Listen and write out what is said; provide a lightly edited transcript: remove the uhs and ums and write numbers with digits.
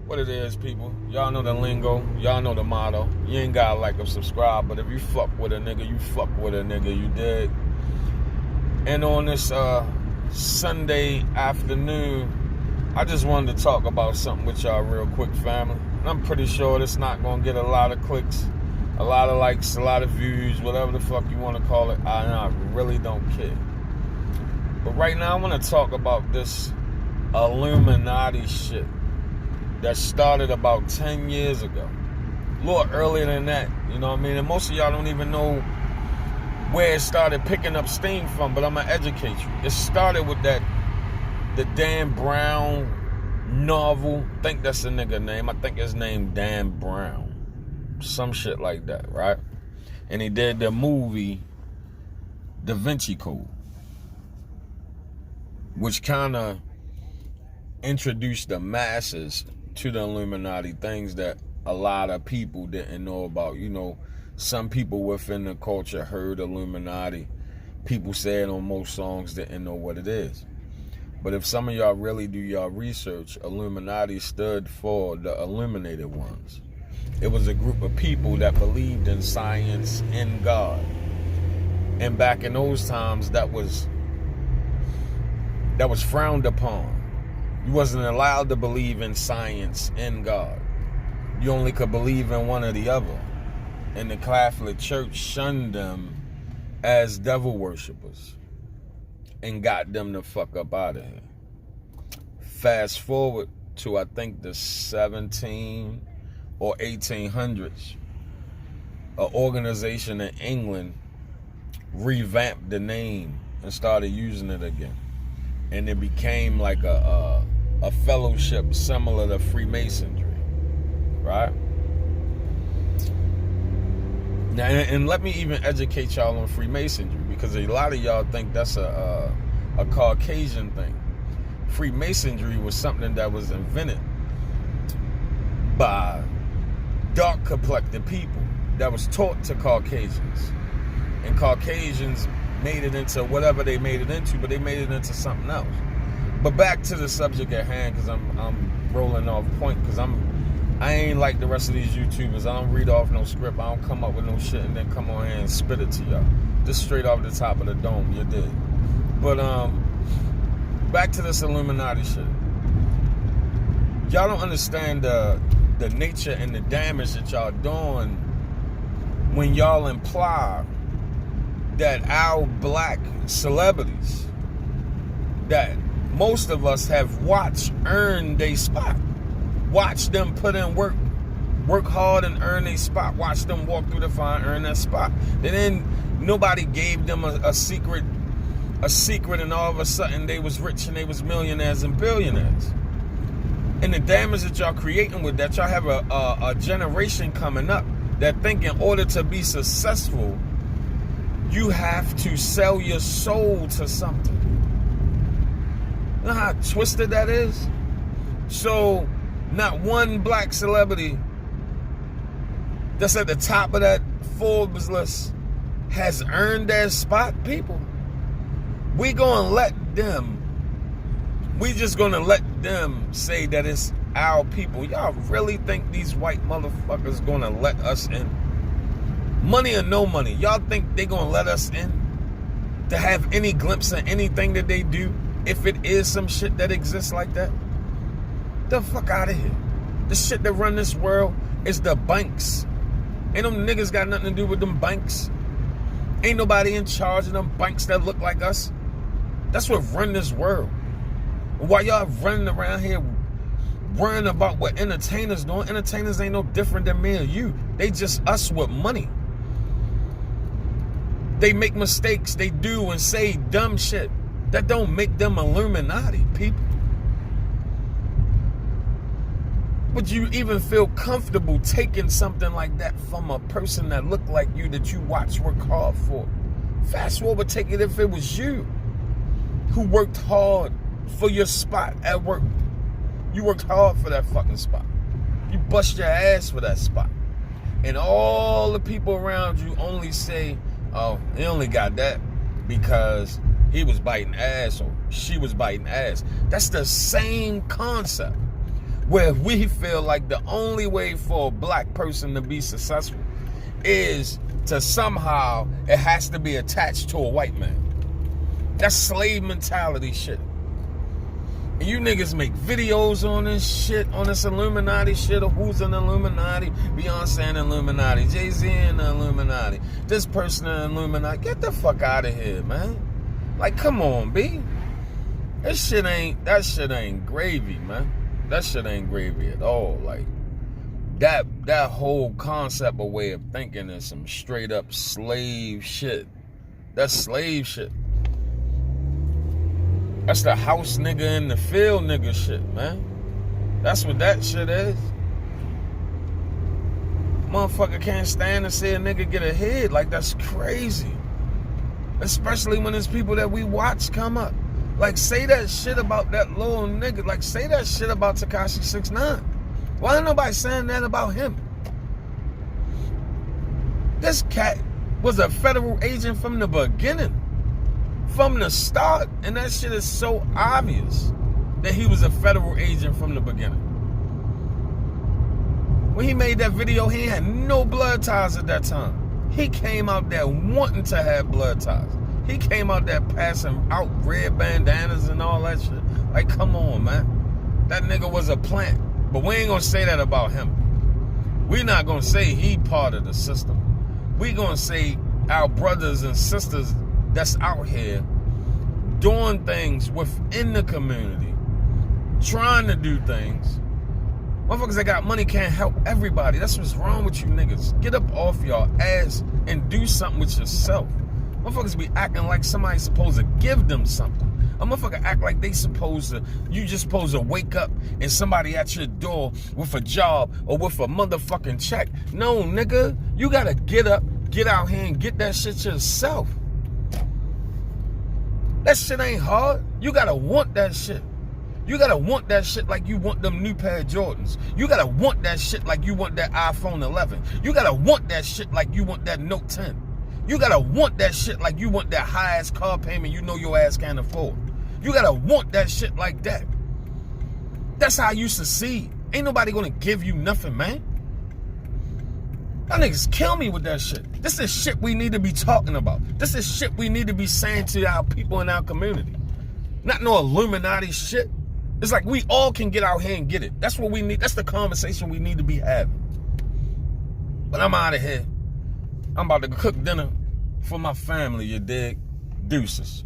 What it is, people. Y'all know the lingo. Y'all know the motto. You ain't gotta like or subscribe, but if you fuck with a nigga, you fuck with a nigga, you dig? And on this Sunday afternoon, I just wanted to talk about something with y'all real quick, family. And I'm pretty sure it's not gonna get a lot of clicks, a lot of likes, a lot of views, whatever the fuck you want to call it. I really don't care. But right now, I want to talk about this Illuminati shit that started about 10 years ago. A little earlier than that, you know what I mean? And most of y'all don't even know where it started picking up steam from, but I'm going to educate you. It started with the Dan Brown novel. I think that's the nigga name. I think his name Dan Brown. Some shit like that, right? And he did the movie Da Vinci Code, which kind of introduced the masses to the Illuminati, things that a lot of people didn't know about. You know, some people within the culture heard Illuminati. People say it on most songs, didn't know what it is. But if some of y'all really do y'all research, Illuminati stood for the Illuminated Ones. It was a group of people that believed in science and God. And back in those times, that was frowned upon. You wasn't allowed to believe in science and God. You only could believe in one or the other. And the Catholic Church shunned them as devil worshippers and got them the fuck up out of here. Fast forward to, I think, the 17 or 1800s, an organization in England revamped the name and started using it again. And it became like a fellowship similar to Freemasonry, right? Now, and let me even educate y'all on Freemasonry, because a lot of y'all think that's a Caucasian thing. Freemasonry was something that was invented by dark-complected people that was taught to Caucasians. And Caucasians made it into whatever they made it into, but they made it into something else. But back to the subject at hand, because I'm rolling off point, because I ain't like the rest of these YouTubers. I don't read off no script. I don't come up with no shit and then come on here and spit it to y'all. Just straight off the top of the dome, you did. But back to this Illuminati shit. Y'all don't understand the nature and the damage that y'all doing when y'all imply that our black celebrities that most of us have watched earn their spot. Watch them put in work hard and earn their spot. Watch them walk through the fire and earn that spot. And then nobody gave them a secret, and all of a sudden they was rich and they was millionaires and billionaires. And the damage that y'all creating with that, y'all have a generation coming up that think in order to be successful, you have to sell your soul to something. You know how twisted that is? So, not one black celebrity that's at the top of that Forbes list has earned their spot, people. We just gonna let them say that it's our people. Y'all really think these white motherfuckers gonna let us in? Money or no money, y'all think they gonna let us in to have any glimpse of anything that they do if it is some shit that exists like that? The fuck out of here. The shit that run this world is the banks. Ain't them niggas got nothing to do with them banks. Ain't nobody in charge of them banks that look like us. That's what run this world. While y'all running around here worrying about what entertainers doing, entertainers ain't no different than me or you. They just us with money. They make mistakes. They do and say dumb shit. That don't make them Illuminati, people. Would you even feel comfortable taking something like that from a person that looked like you, that you watch work hard for? Fast forward, take it if it was you who worked hard for your spot at work. You worked hard for that fucking spot. You bust your ass for that spot. And all the people around you only say, oh, he only got that because he was biting ass or she was biting ass. That's the same concept. where we feel like the only way for a black person to be successful is to somehow, it has to be attached to a white man. That's slave mentality shit. And you niggas make videos on this shit, on this Illuminati shit, of who's in the Illuminati, Beyonce in the Illuminati, Jay-Z in the Illuminati, this person in the Illuminati. Get the fuck out of here, man. Like, come on, B. That shit ain't gravy, man. That shit ain't gravy at all. Like, that whole concept or way of thinking is some straight up slave shit. That's slave shit. That's the house nigga in the field nigga shit, man. That's what that shit is. Motherfucker can't stand to see a nigga get ahead. Like, that's crazy. Especially when it's people that we watch come up. Like, say that shit about that little nigga. Like, say that shit about Tekashi 6ix9ine. Why ain't nobody saying that about him? This cat was a federal agent from the beginning. From the start. And that shit is so obvious that he was a federal agent from the beginning. When he made that video, he had no blood ties at that time. He came out there wanting to have blood ties. He came out there passing out red bandanas and all that shit. Like, come on, man. That nigga was a plant. But we ain't gonna say that about him. We not gonna say he part of the system. We gonna say our brothers and sisters that's out here doing things within the community, trying to do things. Motherfuckers that got money can't help everybody. That's what's wrong with you niggas. Get up off y'all ass and do something with yourself. Motherfuckers be acting like somebody's supposed to give them something. A motherfucker act like they you just supposed to wake up and somebody at your door with a job or with a motherfucking check. No, nigga, you gotta get up, get out here and get that shit yourself. That shit ain't hard. You gotta want that shit. You gotta want that shit like you want them new pair of Jordans. You gotta want that shit like you want that iPhone 11. You gotta want that shit like you want that Note 10. You gotta want that shit like you want that high-ass car payment you know your ass can't afford. You gotta want that shit like that. That's how you succeed. Ain't nobody gonna give you nothing, man. Y'all niggas kill me with that shit. This is shit we need to be talking about. This is shit we need to be saying to our people in our community. Not no Illuminati shit. It's like we all can get out here and get it. That's what we need. That's the conversation we need to be having. But I'm out of here. I'm about to cook dinner for my family, you dig? Deuces.